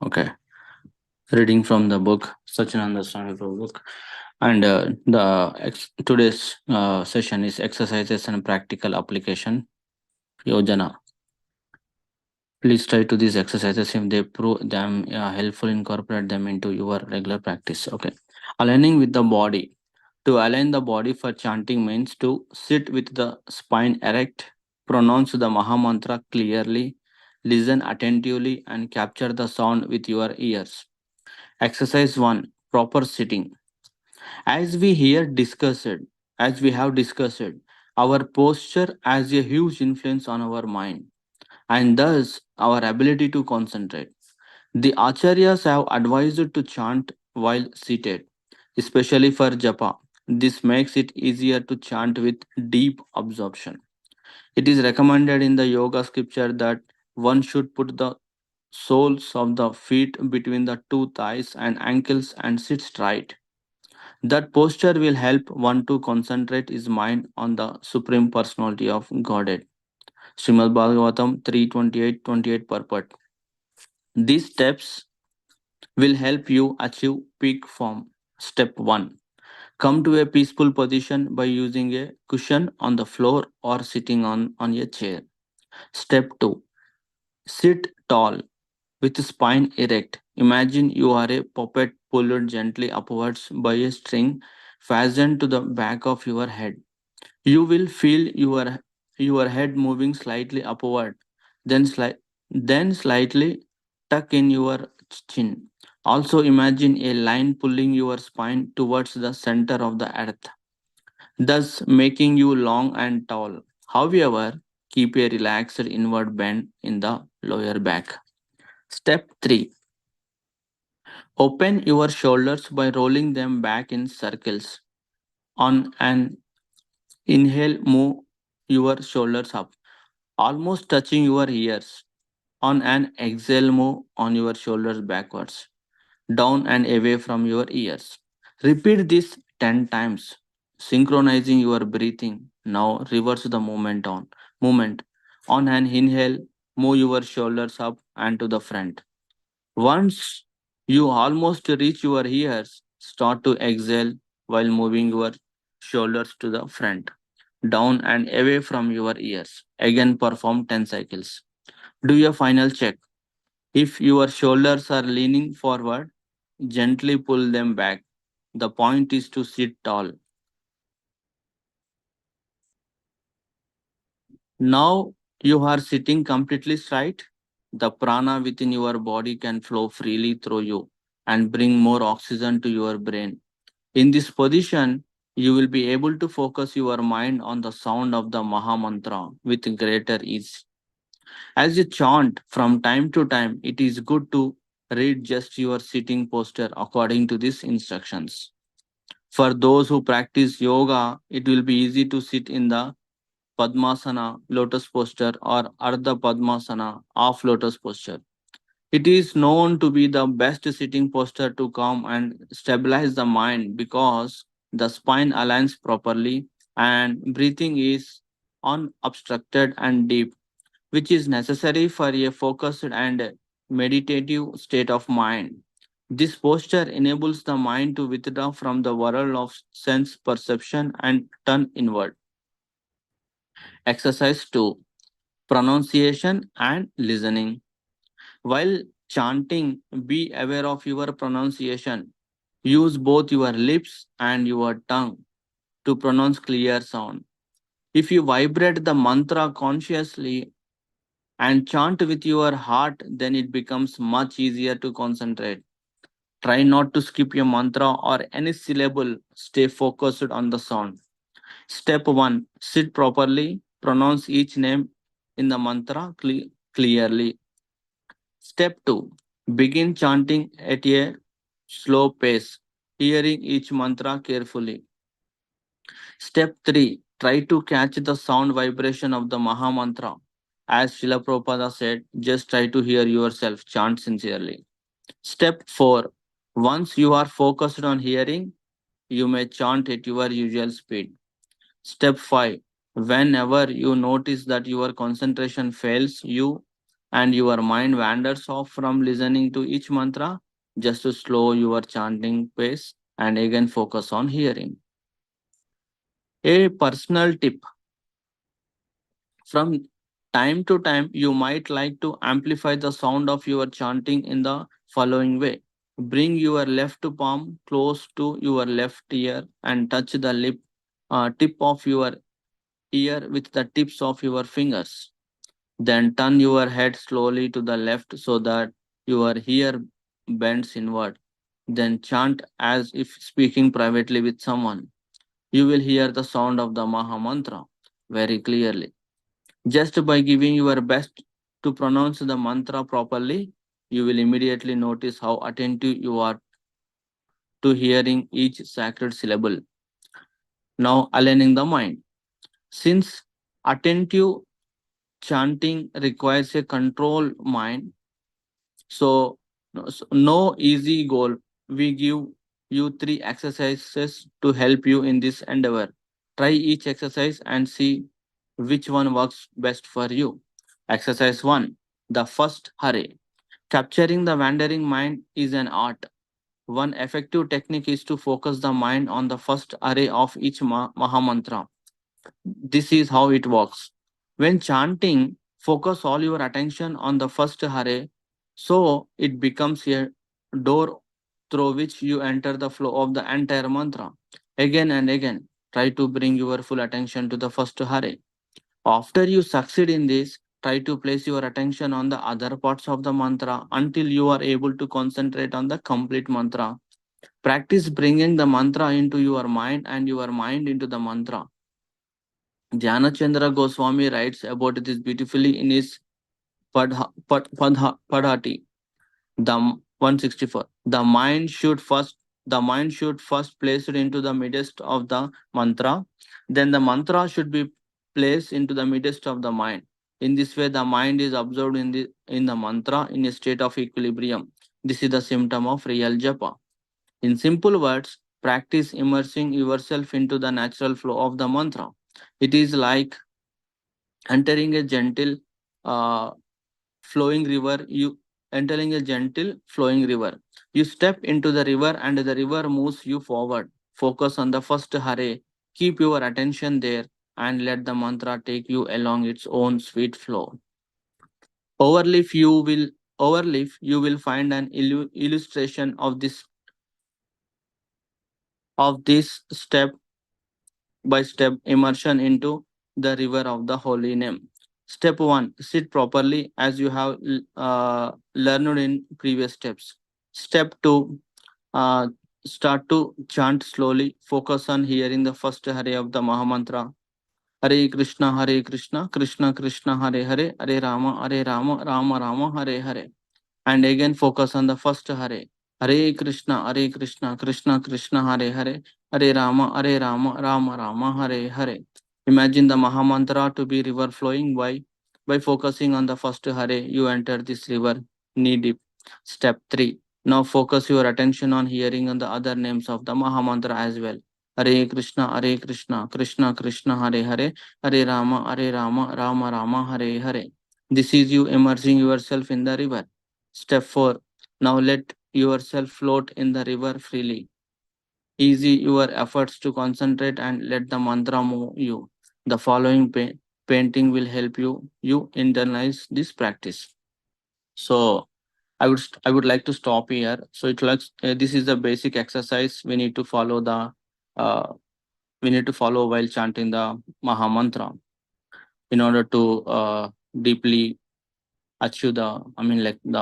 Okay, reading from the book, such an understandable book. And today's session is exercises and practical application. Yojana. Please try to these exercises if they prove them helpful. Incorporate them into your regular practice. Okay, aligning with the body. To align the body for chanting means to sit with the spine erect, pronounce the Maha Mantra clearly, listen attentively, and capture the sound with your ears. Exercise 1, proper sitting. As we here discussed, as we have discussed, our posture has a huge influence on our mind and thus our ability to concentrate. The acharyas have advised to chant while seated, especially for japa. This makes it easier to chant with deep absorption. It is recommended in the yoga scripture that one should put the soles of the feet between the two thighs and ankles and sit straight. That posture will help one to concentrate his mind on the Supreme Personality of Godhead. Srimad Bhagavatam 3:28-28 purport. These steps will help you achieve peak form. Step 1. Come to a peaceful position by using a cushion on the floor or sitting on a chair. Step 2. Sit tall with spine erect. Imagine you are a puppet pulled gently upwards by a string fastened to the back of your head. You will feel your head moving slightly upward, then slightly tuck in your chin. Also imagine a line pulling your spine towards the center of the earth, thus making you long and tall. However, keep a relaxed inward bend in the lower back. Step 3. Open your shoulders by rolling them back in circles. On an inhale, move your shoulders up, almost touching your ears. On an exhale, move on your shoulders backwards, down and away from your ears. Repeat this 10 times, synchronizing your breathing. Now reverse the movement. On an inhale, move your shoulders up and to the front. Once you almost reach your ears, start to exhale while moving your shoulders to the front, down and away from your ears. Again perform 10 cycles. Do a final check. If your shoulders are leaning forward, gently pull them back. The point is to sit tall. Now you are sitting completely straight. The prana within your body can flow freely through you and bring more oxygen to your brain. In this position, you will be able to focus your mind on the sound of the Maha Mantra with greater ease. As you chant from time to time, it is good to read just your sitting posture according to these instructions. For those who practice yoga, it will be easy to sit in the Padmasana, lotus posture, or Ardha Padmasana, half lotus posture. It is known to be the best sitting posture to calm and stabilize the mind because the spine aligns properly and breathing is unobstructed and deep, which is necessary for a focused and meditative state of mind. This posture enables the mind to withdraw from the world of sense perception and turn inward. Exercise 2, pronunciation and listening. While chanting, be aware of your pronunciation. Use both your lips and your tongue to pronounce clear sound. If you vibrate the mantra consciously and chant with your heart, then it becomes much easier to concentrate. Try not to skip your mantra or any syllable. Stay focused on the sound. Step 1, sit properly. Pronounce each name in the mantra clearly. Step 2, begin chanting at a slow pace, hearing each mantra carefully. Step 3, try to catch the sound vibration of the Maha Mantra. As Srila Prabhupada said, just try to hear yourself chant sincerely. Step 4, once you are focused on hearing, you may chant at your usual speed. Step 5, whenever you notice that your concentration fails you, and your mind wanders off from listening to each mantra, just to slow your chanting pace and again focus on hearing. A personal tip: from time to time, you might like to amplify the sound of your chanting in the following way. Bring your left palm close to your left ear and touch the tip of your ear with the tips of your fingers. Then turn your head slowly to the left so that your ear bends inward. Then chant as if speaking privately with someone. You will hear the sound of the Maha Mantra very clearly. Just by giving your best to pronounce the mantra properly, you will immediately notice how attentive you are to hearing each sacred syllable. Now, aligning the mind. Since attentive chanting requires a controlled mind, no easy goal. We give you three exercises to help you in this endeavor. Try each exercise and see which one works best for you. Exercise 1: the first hurry. Capturing the wandering mind is an art. One effective technique is to focus the mind on the first array of each Mahamantra. This is how it works. When chanting, focus all your attention on the first hare, so it becomes a door through which you enter the flow of the entire mantra. Again and again, try to bring your full attention to the first hare. After you succeed in this, try to place your attention on the other parts of the mantra until you are able to concentrate on the complete mantra. Practice bringing the mantra into your mind and your mind into the mantra. Dhyanachandra Goswami writes about this beautifully in his Padhati, the 164. The mind should first place it into the midst of the mantra. Then the mantra should be placed into the midst of the mind. In this way, the mind is absorbed in the mantra in a state of equilibrium. This is the symptom of real japa. In simple words, practice immersing yourself into the natural flow of the mantra. It is like entering a gentle uh, flowing river. You entering a gentle flowing river. You step into the river and the river moves you forward. Focus on the first hare. Keep your attention there and let the mantra take you along its own sweet flow. Overleaf you will Overleaf you will find an illustration of this step by step immersion into the river of the holy name. Step 1: sit properly as you have learned in previous steps. Step 2: uh, start to chant slowly. Focus on hearing the first Hare of the Mahamantra. Hare Krishna, Hare Krishna, Krishna Krishna, Hare Hare, Hare Rama, Hare Rama, Rama Rama, Hare Hare. And again focus on the first Hare. Hare Krishna, Hare Krishna, Krishna Krishna, Hare Hare, Hare Rama, Hare Rama, Rama Rama, Hare Hare. Imagine the Mahamantra to be river flowing by focusing on the first Hare. You enter this river knee deep. Step 3: now focus your attention on hearing on the other names of the Mahamantra as well. Hare Krishna, Hare Krishna, Krishna Krishna, Hare Hare, Hare Rama, Hare Rama, Rama Rama, Hare Hare. This is you immersing yourself in the river. Step 4: now let yourself float in the river freely. Easy your efforts to concentrate and let the mantra move you. The following painting will help you internalize this practice. So I would like to stop here. So it looks this is the basic exercise uh, we need to follow while chanting the Maha Mantra in order to deeply achieve the, I mean, like the